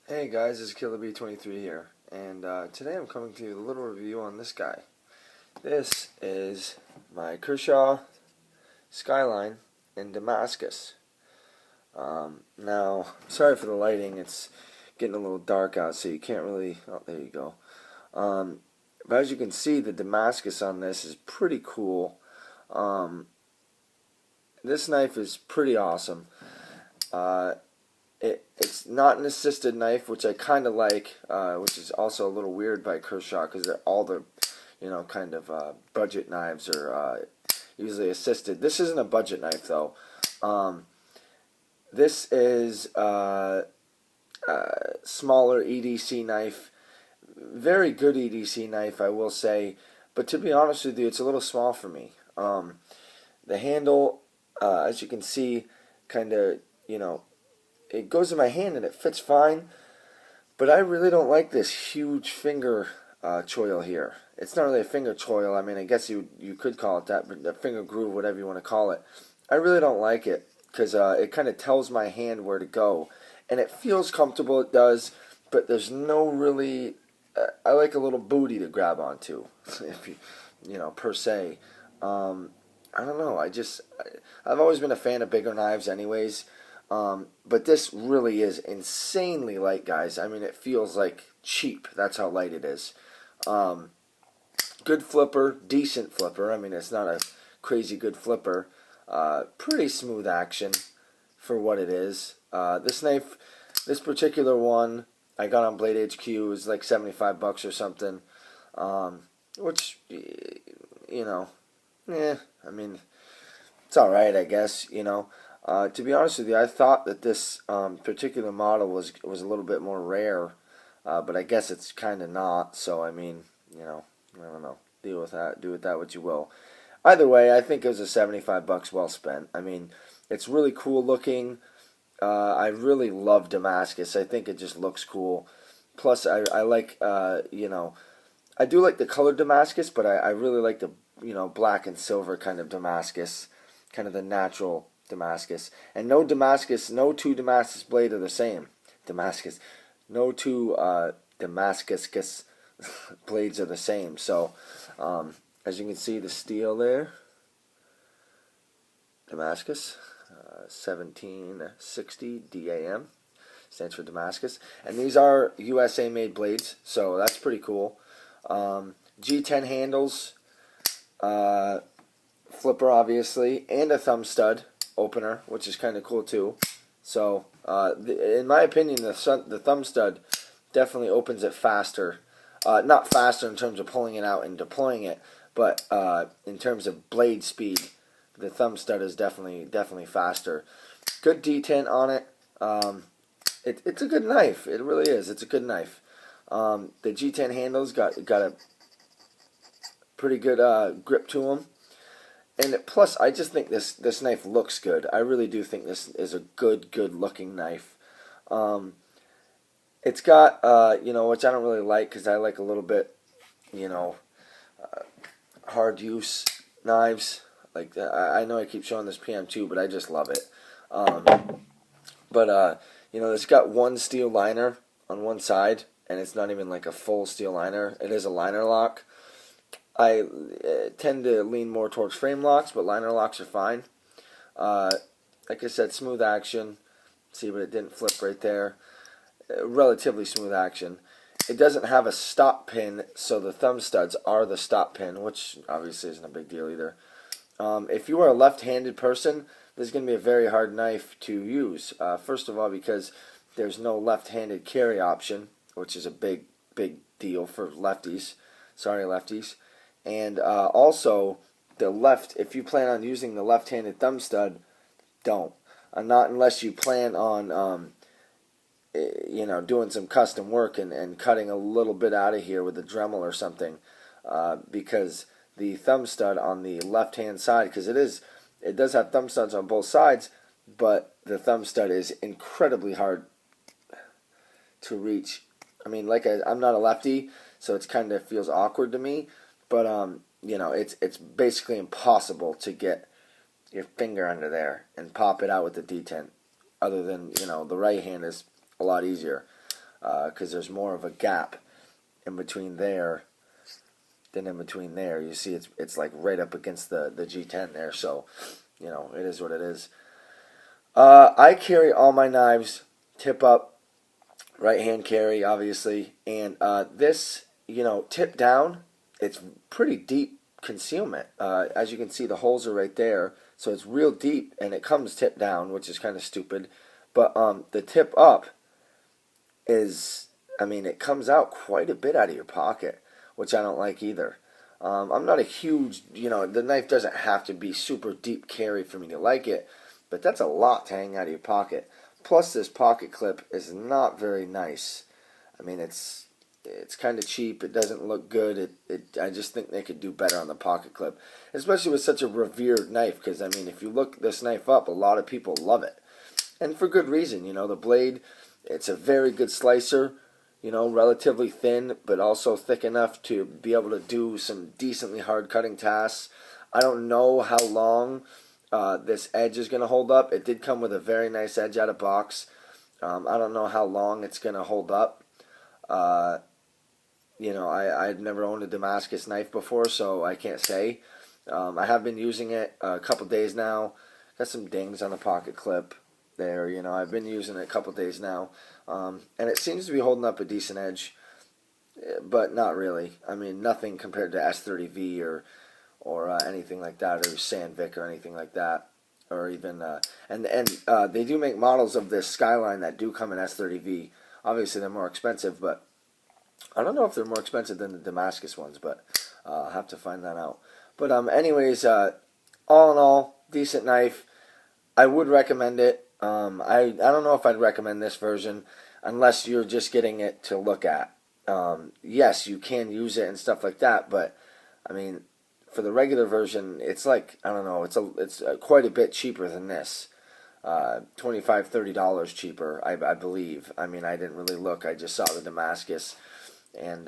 Hey guys, this is Killer B23 here, and today I'm coming to you with a little review on this guy. This is my Kershaw Skyline in Damascus. Now, sorry for the lighting, it's getting a little dark out, so you can't really, oh, there you go. But as you can see, the Damascus on this is pretty cool. This knife is pretty awesome. It's not an assisted knife, which I kind of like, which is also a little weird by Kershaw because they're all the, kind of budget knives are usually assisted. This isn't a budget knife though. This is a smaller EDC knife, very good EDC knife, I will say. But to be honest with you, it's a little small for me. The handle, as you can see, kind of, it goes in my hand and it fits fine, but I really don't like this huge finger choil here. It's not really a finger choil. I mean, I guess you could call it that, but a finger groove, whatever you want to call it. I really don't like it because it kind of tells my hand where to go, and it feels comfortable. It does, but there's no really. I like a little booty to grab onto, if per se. I don't know. I've always been a fan of bigger knives, anyways. But this really is insanely light, guys. I mean, it feels like cheap. That's how light it is. Good flipper, decent flipper. I mean, it's not a crazy good flipper. Pretty smooth action for what it is. This knife, this particular one, I got on Blade HQ. It was like $75 or something. Which, I mean, it's alright, I guess, To be honest with you, I thought that this particular model was a little bit more rare, but I guess it's kind of not. So I mean, I don't know. Deal with that. Do with that what you will. Either way, I think it was a $75 well spent. I mean, it's really cool looking. I really love Damascus. I think it just looks cool. Plus, I like I do like the colored Damascus, but I really like the black and silver kind of Damascus, kind of the natural Damascus. And no two Damascus blade are the same. No two Damascus blades are the same. So, as you can see, the steel there, Damascus, 1760 DAM, stands for Damascus. And these are USA made blades, so that's pretty cool. G10 handles, flipper obviously, and a thumb stud opener, which is kind of cool too. So, in my opinion, the thumb stud definitely opens it faster. Not faster in terms of pulling it out and deploying it, but in terms of blade speed, the thumb stud is definitely faster. Good detent on it. It's a good knife. It really is. It's a good knife. The G10 handles got a pretty good grip to them. And plus, I just think this knife looks good. I really do think this is a good looking knife. It's got, which I don't really like because I like a little bit, hard use knives. Like I know I keep showing this PM2, but I just love it. It's got one steel liner on one side, and it's not even like a full steel liner. It is a liner lock. I tend to lean more towards frame locks, but liner locks are fine. Like I said, smooth action. See, but it didn't flip right there. Relatively smooth action. It doesn't have a stop pin, so the thumb studs are the stop pin, which obviously isn't a big deal either. If you are a left-handed person, this is going to be a very hard knife to use. First of all, because there's no left-handed carry option, which is a big deal for lefties. Sorry, lefties. And also, if you plan on using the left-handed thumb stud, don't. Not unless you plan on, doing some custom work and cutting a little bit out of here with a Dremel or something. Because the thumb stud on the left-hand side, because it does have thumb studs on both sides, but the thumb stud is incredibly hard to reach. I mean, I'm not a lefty, so it's kind of feels awkward to me. But it's basically impossible to get your finger under there and pop it out with the detent. Other than the right hand is a lot easier. because there's more of a gap in between there than in between there. You see, it's like right up against the G10 there. So, you know, it is what it is. I carry all my knives tip up, right hand carry, obviously, and this, you know, tip down. It's pretty deep concealment. As you can see, the holes are right there, so it's real deep, and it comes tip down, which is kind of stupid. But the tip up is, I mean, it comes out quite a bit out of your pocket, which I don't like either. I'm not a huge, you know, the knife doesn't have to be super deep carry for me to like it, but that's a lot to hang out of your pocket. Plus, this pocket clip is not very nice. I mean, it's kind of cheap. It doesn't look good. I just think they could do better on the pocket clip, especially with such a revered knife. Because I mean, if you look this knife up, a lot of people love it, and for good reason. You know, the blade, it's a very good slicer. You know, relatively thin, but also thick enough to be able to do some decently hard cutting tasks. I don't know how long this edge is going to hold up. It did come with a very nice edge out of box. I don't know how long it's going to hold up. You know, I've never owned a Damascus knife before, so I can't say. I have been using it a couple days now. Got some dings on the pocket clip there. You know, I've been using it a couple days now. And it seems to be holding up a decent edge, but not really. I mean, nothing compared to S30V or anything like that, or Sandvik or anything like that, or even and they do make models of this Skyline that do come in S30V. Obviously, they're more expensive, but I don't know if they're more expensive than the Damascus ones, but I'll have to find that out. But anyways, all in all, decent knife. I would recommend it. I don't know if I'd recommend this version unless you're just getting it to look at. Yes, you can use it and stuff like that, but I mean, for the regular version, it's like, I don't know, it's quite a bit cheaper than this. $25-$30 cheaper, I believe. I mean, I didn't really look. I just saw the Damascus and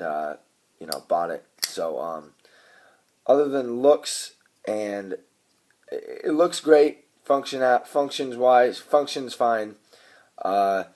you know, bought it. So other than looks, and it looks great. Functions fine, and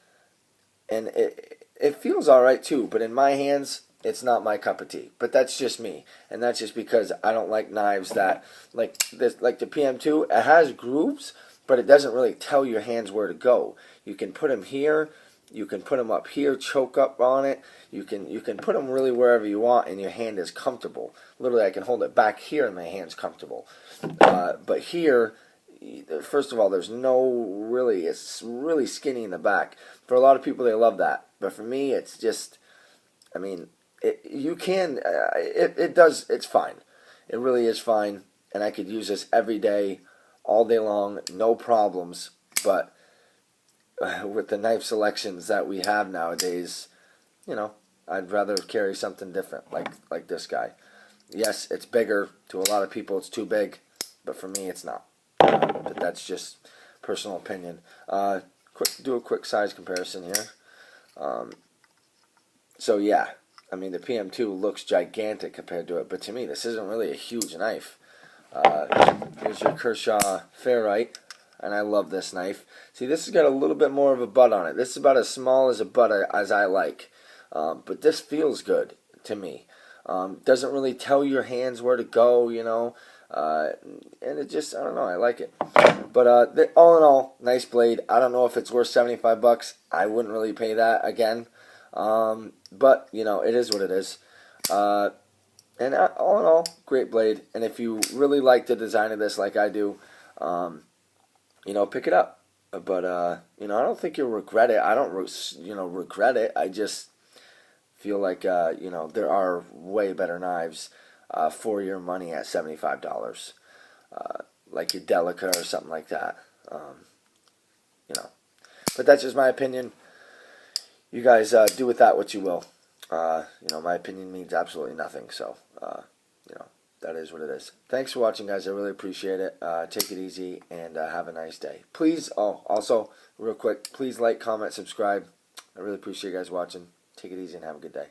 it feels all right too. But in my hands, it's not my cup of tea. But that's just me, and that's just because I don't like knives that like this, like the PM2. It has grooves, but it doesn't really tell your hands where to go. You can put them here, you can put them up here, choke up on it. You can put them really wherever you want, and your hand is comfortable. Literally, I can hold it back here, and my hand's comfortable. But here, first of all, there's no really, it's really skinny in the back. For a lot of people, they love that. But for me, it's just, I mean, it's fine. It really is fine. And I could use this every day, all day long, no problems. But with the knife selections that we have nowadays, you know, I'd rather carry something different, like this guy. Yes, it's bigger. To a lot of people, it's too big. But for me, it's not. But that's just personal opinion. Do a quick size comparison here. So yeah, I mean, the PM2 looks gigantic compared to it, but to me, this isn't really a huge knife. Here's your Kershaw Ferrite, and I love this knife. See, this has got a little bit more of a butt on it. This is about as small as a butt as I like, but this feels good to me. Doesn't really tell your hands where to go, you know. And it just, I don't know, I like it. But all in all, nice blade. I don't know if it's worth $75. I wouldn't really pay that again. But, you know, it is what it is. And all in all, great blade. And if you really like the design of this like I do, you know, pick it up. But, you know, I don't think you'll regret it. I don't, regret it. I just feel like, you know, there are way better knives for your money at $75, like your Delica or something like that. You know, but that's just my opinion. You guys do with that what you will. You know, my opinion means absolutely nothing. So, you know, that is what it is. Thanks for watching, guys. I really appreciate it. Take it easy and have a nice day. Please, also, real quick, please like, comment, subscribe. I really appreciate you guys watching. Take it easy and have a good day.